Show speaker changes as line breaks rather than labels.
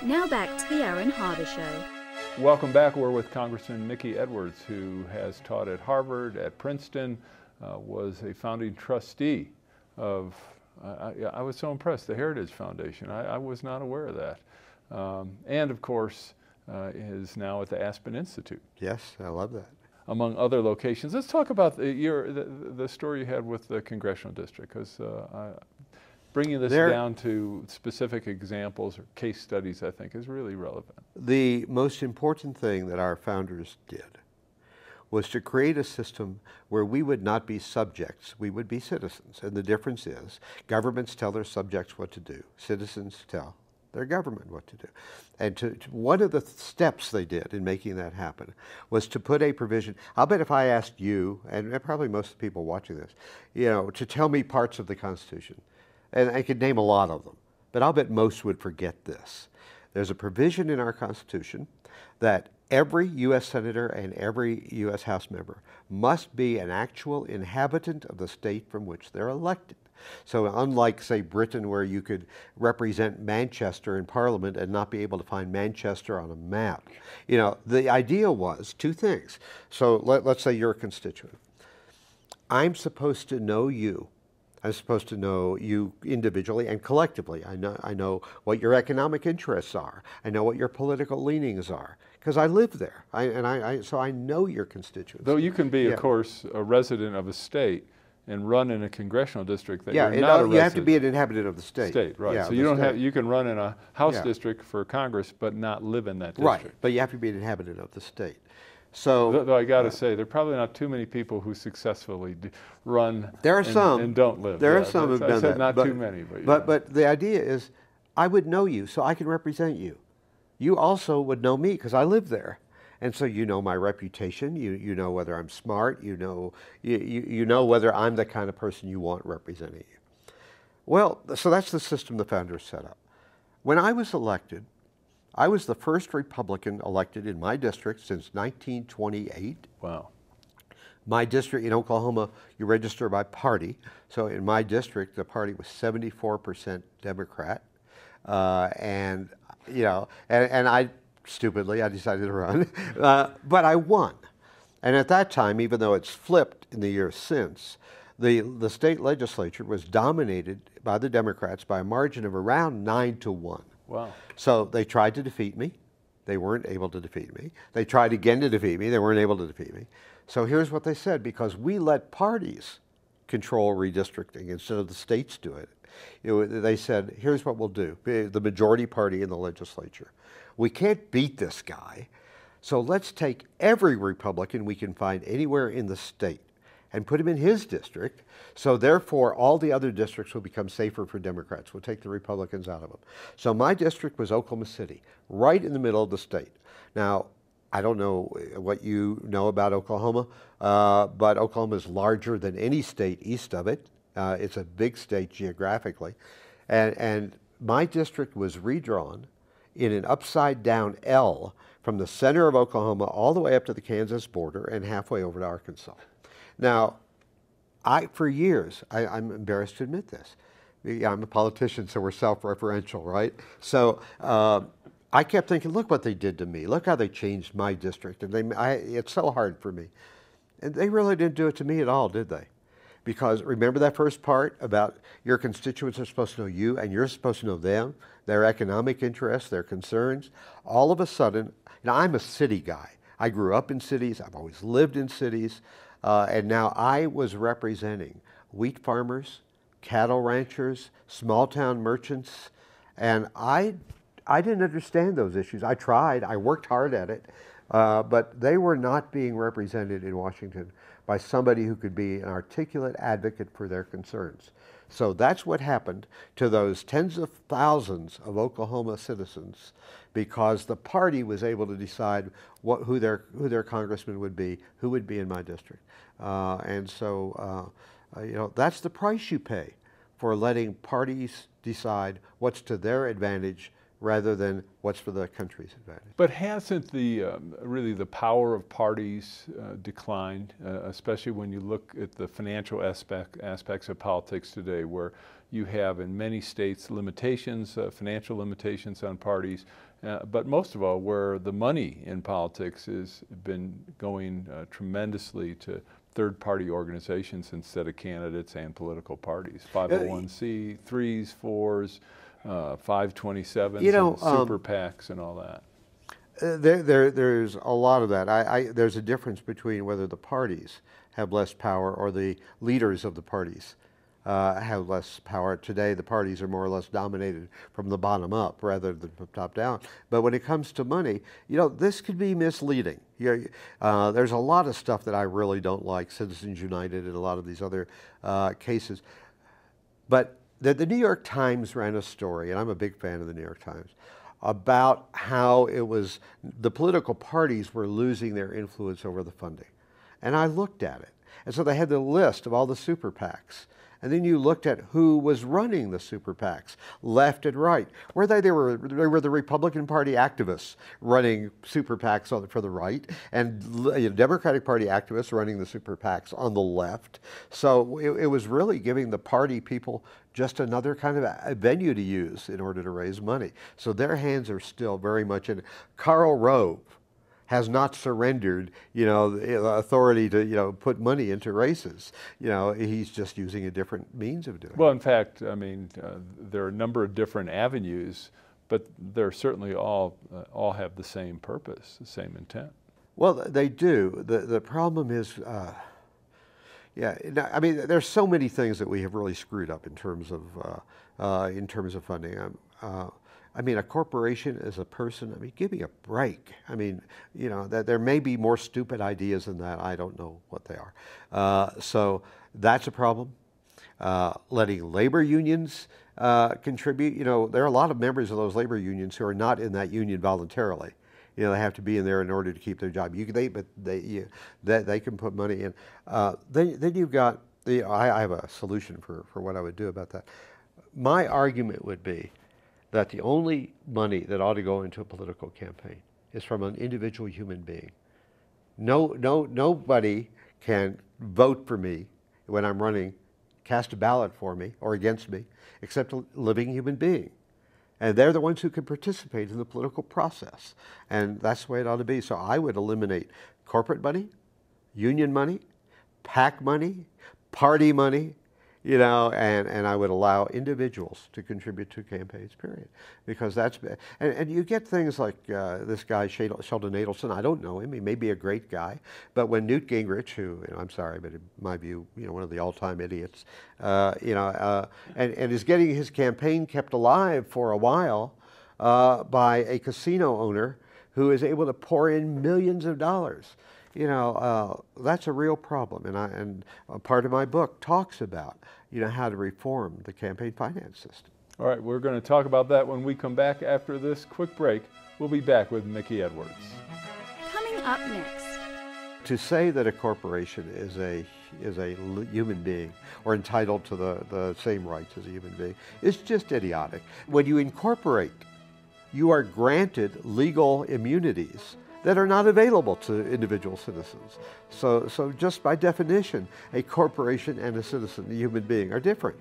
Now back to the Aaron Harber Show.
Welcome back. We're with Congressman Mickey Edwards, who has taught at Harvard, at Princeton, was a founding trustee of, I was so impressed, the Heritage Foundation. I was not aware of that. And of course, is now at the Aspen Institute.
Yes, I love that.
Among other locations. Let's talk about the story you had with the congressional district, because bringing this down to specific examples or case studies, I think, is really relevant.
The most important thing that our founders did was to create a system where we would not be subjects, we would be citizens. And the difference is, governments tell their subjects what to do, citizens tell their government what to do. And one of the steps they did in making that happen was to put a provision. I'll bet if I asked you, and probably most of the people watching this, to tell me parts of the Constitution, and I could name a lot of them, but I'll bet most would forget this. There's a provision in our Constitution that every U.S. Senator and every U.S. House member must be an actual inhabitant of the state from which they're elected. So unlike, say, Britain, where you could represent Manchester in Parliament and not be able to find Manchester on a map, the idea was two things. So let's say you're a constituent. I'm supposed to know you. I'm supposed to know you individually and collectively. I know what your economic interests are. I know what your political leanings are, because I live there. So I know your constituents.
Though you can be, of course, a resident of a state and run in a congressional district that you're not a resident.
You have to be an inhabitant of the state.
State, right.
Yeah,
so you don't have, you can run in a House district for Congress, but not live in that district.
Right, but you have to be an inhabitant of the state. So,
though I got to say, there are probably not too many people who successfully run
there are some,
and don't live.
There are some who've done that.
Not too many.
But the idea is, I would know you, so I can represent you. You also would know me, because I live there. And so you know my reputation, you know whether I'm smart, you know whether I'm the kind of person you want representing you. Well, so that's the system the founders set up. When I was elected, I was the first Republican elected in my district since 1928.
Wow.
My district in Oklahoma, you register by party. So in my district, the party was 74% Democrat. And I, stupidly, I decided to run. But I won. And at that time, even though it's flipped in the years since, the state legislature was dominated by the Democrats by a margin of around 9-1.
Wow.
So they tried to defeat me. They weren't able to defeat me. They tried again to defeat me. They weren't able to defeat me. So here's what they said: because we let parties control redistricting instead of the states do it, they said, here's what we'll do. The majority party in the legislature. We can't beat this guy, so let's take every Republican we can find anywhere in the state and put him in his district, so therefore all the other districts will become safer for Democrats. We'll take the Republicans out of them. So my district was Oklahoma City, right in the middle of the state. Now, I don't know what you know about Oklahoma, but Oklahoma is larger than any state east of it. It's a big state geographically. And my district was redrawn in an upside-down L from the center of Oklahoma all the way up to the Kansas border and halfway over to Arkansas. Now, for years, I'm embarrassed to admit this. I'm a politician, so we're self-referential, right? So I kept thinking, look what they did to me. Look how they changed my district. And it's so hard for me. And they really didn't do it to me at all, did they? Because remember that first part about your constituents are supposed to know you and you're supposed to know them, their economic interests, their concerns. All of a sudden, I'm a city guy. I grew up in cities. I've always lived in cities. And now I was representing wheat farmers, cattle ranchers, small town merchants, and I didn't understand those issues. I tried, I worked hard at it, but they were not being represented in Washington by somebody who could be an articulate advocate for their concerns. So that's what happened to those tens of thousands of Oklahoma citizens, because the party was able to decide who their congressman would be, who would be in my district. And so, that's the price you pay for letting parties decide what's to their advantage rather than what's for the country's advantage.
But hasn't the really the power of parties declined, especially when you look at the financial aspects of politics today, where you have in many states limitations, financial limitations on parties, but most of all, where the money in politics has been going tremendously to third-party organizations instead of candidates and political parties, 501c, 3s, 4s, 527s, and super PACs and all that.
There's a lot of that. There's a difference between whether the parties have less power or the leaders of the parties have less power. Today, the parties are more or less dominated from the bottom up rather than from top down. But when it comes to money, this could be misleading. There's a lot of stuff that I really don't like, Citizens United and a lot of these other cases. But the New York Times ran a story, and I'm a big fan of the New York Times, about how the political parties were losing their influence over the funding. And I looked at it. And so they had the list of all the super PACs. And then you looked at who was running the super PACs, left and right. They were the Republican Party activists running super PACs for the right, and Democratic Party activists running the super PACs on the left. So it was really giving the party people just another kind of a venue to use in order to raise money. So their hands are still very much in. Karl Rove has not surrendered, the authority to, put money into races. He's just using a different means of doing it.
Well, in fact, I mean, there are a number of different avenues, but they're certainly all have the same purpose, the same intent.
Well, they do. The problem is, I mean, there's so many things that we have really screwed up in terms of funding. I mean, a corporation is a person. I mean, give me a break. I mean, that there may be more stupid ideas than that. I don't know what they are. So that's a problem. Letting labor unions contribute. There are a lot of members of those labor unions who are not in that union voluntarily. They have to be in there in order to keep their job. They can put money in. Then you've got I have a solution for what I would do about that. My argument would be that the only money that ought to go into a political campaign is from an individual human being. Nobody can vote for me when I'm running, cast a ballot for me or against me, except a living human being. And they're the ones who can participate in the political process. And that's the way it ought to be. So I would eliminate corporate money, union money, PAC money, party money, and I would allow individuals to contribute to campaigns, period. Because and you get things like this guy, Sheldon Adelson. I don't know him. He may be a great guy. But when Newt Gingrich, who, I'm sorry, but in my view, one of the all-time idiots, and is getting his campaign kept alive for a while by a casino owner who is able to pour in millions of dollars. That's a real problem, and a part of my book talks about, how to reform the campaign finance system.
All right, we're going to talk about that when we come back after this quick break. We'll be back with Mickey Edwards.
Coming up next.
To say that a corporation is a human being or entitled to the same rights as a human being is just idiotic. When you incorporate, you are granted legal immunities that are not available to individual citizens. So just by definition, a corporation and a citizen, a human being, are different.